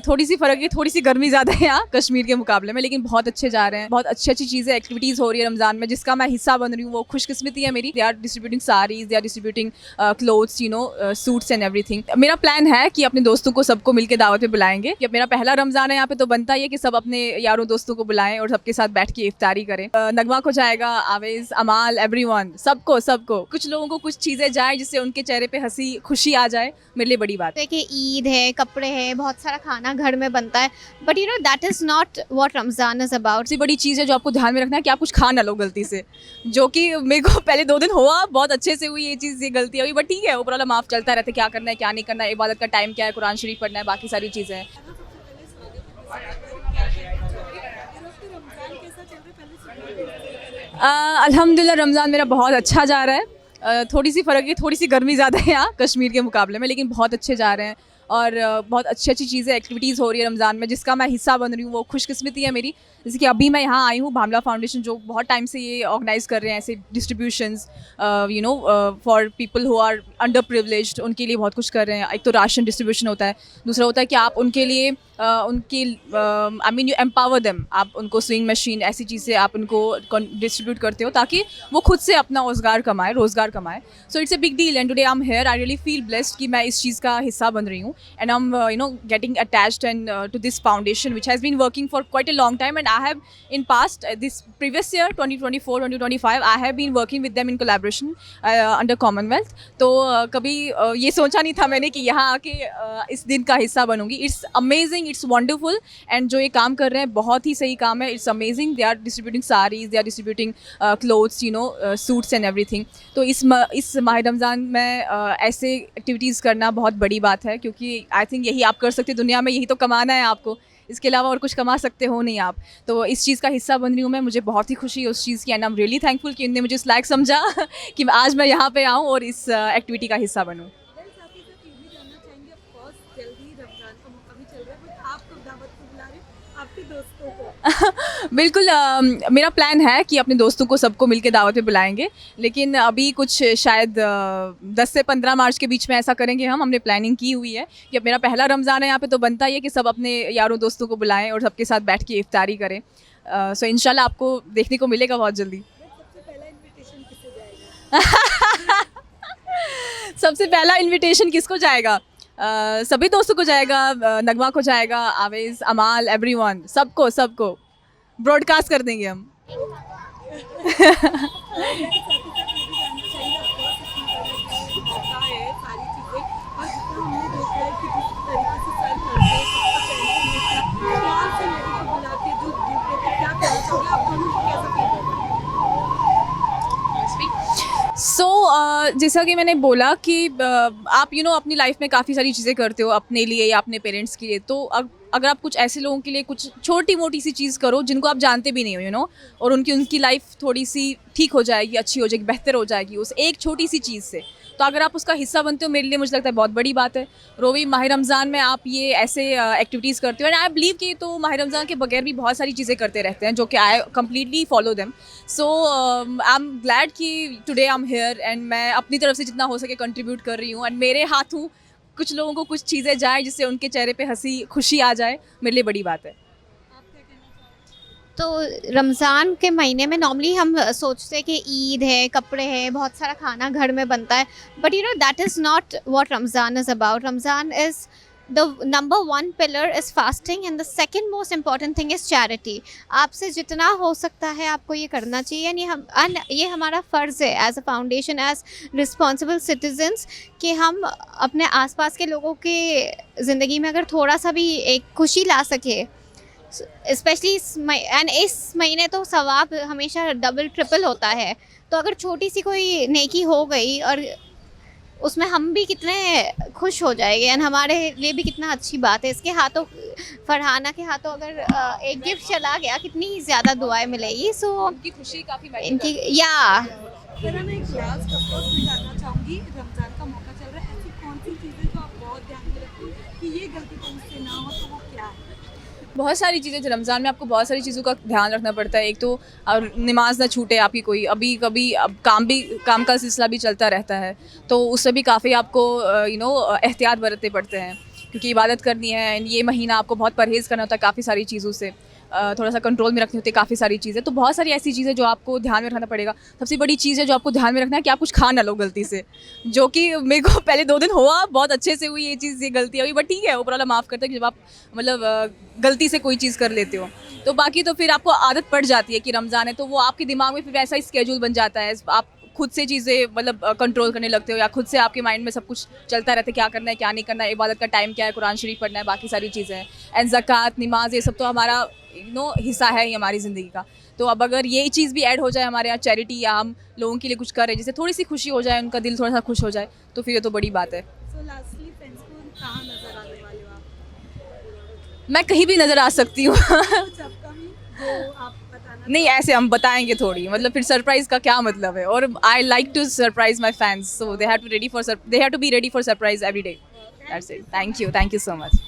थोड़ी सी फ़र्क है, थोड़ी सी गर्मी ज़्यादा है यहाँ कश्मीर के मुकाबले में, लेकिन बहुत अच्छे जा रहे हैं। बहुत अच्छी अच्छी चीज़ें, एक्टिविटीज़ हो रही है रमज़ान में, जिसका मैं हिस्सा बन रही हूँ। वो खुशकिस्मती है मेरी। They are distributing saris, they are distributing clothes, suits and everything. मेरा प्लान है कि अपने दोस्तों को सबको मिलकर दावत पे बुलाएंगे। कि मेरा पहला रमज़ान है यहाँ पे, तो बनता ही है कि सब अपने यारों दोस्तों को बुलाएं और सबके साथ बैठ के इफ्तारी करें। नगमा को जाएगा, आवेज़, अमाल, एवरीवन, सबको सबको। कुछ लोगों को कुछ चीज़ें जाए जिससे उनके चेहरे पे हंसी खुशी आ जाए, मेरे लिए बड़ी बात है। कि ईद है, कपड़े हैं, बहुत सारा खाना घर में बनता है, but that is not what Ramzan is about. सबसे बड़ी चीज़ है जो आपको ध्यान में रखना है कि आप कुछ खा ना लो गलती से, जो कि मेरे को पहले 2 दिन हुआ, बहुत अच्छे से हुई ये गलती हुई, बट ठीक है, ऊपर वाला माफ़ चलता रहता है। क्या करना है, क्या नहीं करना है, इबादत का टाइम क्या है, कुरान शरीफ पढ़ना है, बाकी सारी चीज़ें हैं। अल्हम्दुलिल्लाह रमज़ान मेरा बहुत अच्छा जा रहा है। थोड़ी सी फ़र्क है, थोड़ी सी गर्मी ज़्यादा है यहाँ कश्मीर के मुकाबले में, लेकिन बहुत अच्छे जा रहे हैं। और बहुत अच्छी अच्छी चीज़ें, एक्टिविटीज़ हो रही है रमज़ान में, जिसका मैं हिस्सा बन रही हूँ। वो खुशकिस्मती है मेरी। जैसे कि अभी मैं यहाँ आई हूँ, भामला फाउंडेशन जो बहुत टाइम से ये ऑर्गेनाइज़ कर रहे हैं ऐसे distributions, for people who are underprivileged, उनके लिए बहुत कुछ कर रहे हैं। एक तो राशन डिस्ट्रीब्यूशन होता है, दूसरा होता है कि आप उनके लिए उनकी I mean you empower them, आप उनको स्विंग मशीन, ऐसी चीज़ें आप उनको डिस्ट्रीब्यूट करते हो ताकि वो खुद से अपना रोज़गार कमाए। So it's a big deal, and today I am here. I really feel blessed कि मैं इस चीज़ का हिस्सा बन रही हूँ, and I am getting attached and to this foundation which has been working for quite a long time, and I have in past this previous year 2024-2025 I have been working with them in collaboration under Commonwealth. तो कभी ये सोचा नहीं था मैंने कि यहाँ आके इस दिन का हिस्सा बनूंगी। It's amazing, it's wonderful, and जो ये काम कर रहे हैं बहुत ही सही काम है। It's amazing. They are distributing saris, they are distributing clothes, suits and everything. तो इस माह रमज़ान में ऐसे एक्टिविटीज़ करना बहुत बड़ी बात है, क्योंकि आई थिंक यही आप कर सकते, दुनिया में यही तो कमाना है आपको, इसके अलावा और कुछ कमा सकते हो नहीं आप। तो इस चीज़ का हिस्सा बन रही हूँ मैं, मुझे बहुत ही खुशी है उस चीज़ की, and I am really thankful कि इन्होंने मुझे इस लायक समझा कि आज मैं यहाँ पे आऊँ और इस एक्टिविटी का हिस्सा बनूँ। बिल्कुल, मेरा प्लान है कि अपने दोस्तों को सबको मिलके दावत पे बुलाएंगे, लेकिन अभी कुछ शायद 10 से 15 मार्च के बीच में ऐसा करेंगे। हमने प्लानिंग की हुई है कि अब मेरा पहला रमज़ान है यहाँ पे, तो बनता ही है कि सब अपने यारों दोस्तों को बुलाएं और सबके साथ बैठ के इफ्तारी करें। सो इंशाल्लाह आपको देखने को मिलेगा बहुत जल्दी। सबसे पहला इन्विटेशन किसको जाएगा? सभी दोस्तों को जाएगा। नगमा को जाएगा, आवेज़, अमाल, एवरीवन, सबको सबको ब्रॉडकास्ट कर देंगे हम। जैसा कि मैंने बोला कि आप अपनी लाइफ में काफ़ी सारी चीज़ें करते हो अपने लिए या अपने पेरेंट्स के लिए। तो अगर आप कुछ ऐसे लोगों के लिए कुछ छोटी मोटी सी चीज़ करो जिनको आप जानते भी नहीं हो, और उनकी लाइफ थोड़ी सी ठीक हो जाएगी, अच्छी हो जाएगी, बेहतर हो जाएगी उस एक छोटी सी चीज़ से। तो अगर आप उसका हिस्सा बनते हो, मेरे लिए मुझे लगता है बहुत बड़ी बात है। रोवी, माह रमज़ान में आप ये ऐसे एक्टिविटीज़ करते हो, एंड आई बिलीव कि तो माह रमज़ान के बगैर भी बहुत सारी चीज़ें करते रहते हैं, जो कि I completely follow them. So I am glad कि today I am here, and मैं अपनी तरफ से जितना हो सके कंट्रीब्यूट कर रही हूँ, एंड मेरे हाथों कुछ लोगों को कुछ चीज़ें जाएँ जिससे उनके चेहरे पे हंसी खुशी आ जाए, मेरे लिए बड़ी बात है। तो रमज़ान के महीने में नॉर्मली हम सोचते हैं कि ईद है, कपड़े हैं, बहुत सारा खाना घर में बनता है, but that is not what Ramzan is about. Ramzan is the number 1 pillar is fasting, and the second most important thing is charity. आपसे जितना हो सकता है आपको ये करना चाहिए, यानी ये हमारा फ़र्ज़ है as a foundation, as responsible citizens, कि हम अपने आसपास के लोगों के ज़िंदगी में अगर थोड़ा सा भी एक खुशी ला सके, स्पेशली इस महीने तो सवाब हमेशा डबल ट्रिपल होता है। तो अगर छोटी सी कोई नेकी हो गई और उसमें हम भी कितने खुश हो जाएंगे, एंड हमारे लिए भी कितना अच्छी बात है। इसके हाथों, फरहाना के हाथों अगर एक गिफ्ट चला गया, कितनी ज़्यादा दुआएं मिलेगी। सो उनकी खुशी काफ़ी इनकी मैं एक लास्ट अफकोर्स भी जानना चाहूँगी, रमज़ान का मौका चल रहा है, ऐसी कौन सी चीज़ें जो आप बहुत ध्यान में रखते हो कि ये गलती तो मुझसे ना हो, तो वो क्या है? बहुत सारी चीज़ें, रमज़ान में आपको बहुत सारी चीज़ों का ध्यान रखना पड़ता है। एक तो और नमाज ना छूटे आपकी कोई, अभी कभी अब काम का सिलसिला भी चलता रहता है, तो उससे भी काफ़ी आपको एहतियात बरतने पड़ते हैं क्योंकि इबादत करनी है एंड ये महीना आपको बहुत परहेज़ करना होता है काफ़ी सारी चीज़ों से, थोड़ा सा कंट्रोल में रखनी होती है काफ़ी सारी चीज़ें। तो बहुत सारी ऐसी चीज़ें जो आपको ध्यान में रखना पड़ेगा। सबसे बड़ी चीज़ है जो आपको ध्यान में रखना है कि आप कुछ खा ना लो गलती से, जो कि मेरे को पहले 2 दिन हुआ, बहुत अच्छे से हुई ये गलती हुई, बट ठीक है, ऊपर वाला माफ़ करता है कि जब आप मतलब गलती से कोई चीज़ कर लेते हो। तो बाकी तो फिर आपको आदत पड़ जाती है कि रमज़ान है, तो वो आपके दिमाग में फिर वैसा ही स्केड्यूल बन जाता है। आप खुद से चीज़ें मतलब कंट्रोल करने लगते हो, या खुद से आपके माइंड में सब कुछ चलता रहता है, क्या करना है क्या नहीं करना है, इबादत का टाइम क्या है, कुरान शरीफ पढ़ना है, बाकी सारी चीज़ें हैं एंड ज़कात नमाज, ये सब तो हमारा हिस्सा है ही हमारी ज़िंदगी का। तो अब अगर यही चीज़ भी ऐड हो जाए हमारे यहाँ, चैरिटी या हम लोगों के लिए कुछ करें जिससे थोड़ी सी खुशी हो जाए, उनका दिल थोड़ा सा खुश हो जाए, तो फिर ये तो बड़ी बात है। सो लास्टली फ्रेंड्स को कहाँ नजर आने वाले हो आप? मैं कहीं भी नज़र आ सकती हूँ कुछ अपकमिंग जो आप बताना नहीं, ऐसे हम बताएंगे थोड़ी, मतलब फिर सरप्राइज का क्या मतलब है। और I like to surprise my fans, so they have to be ready for surprise every day. That's it. Thank you so much.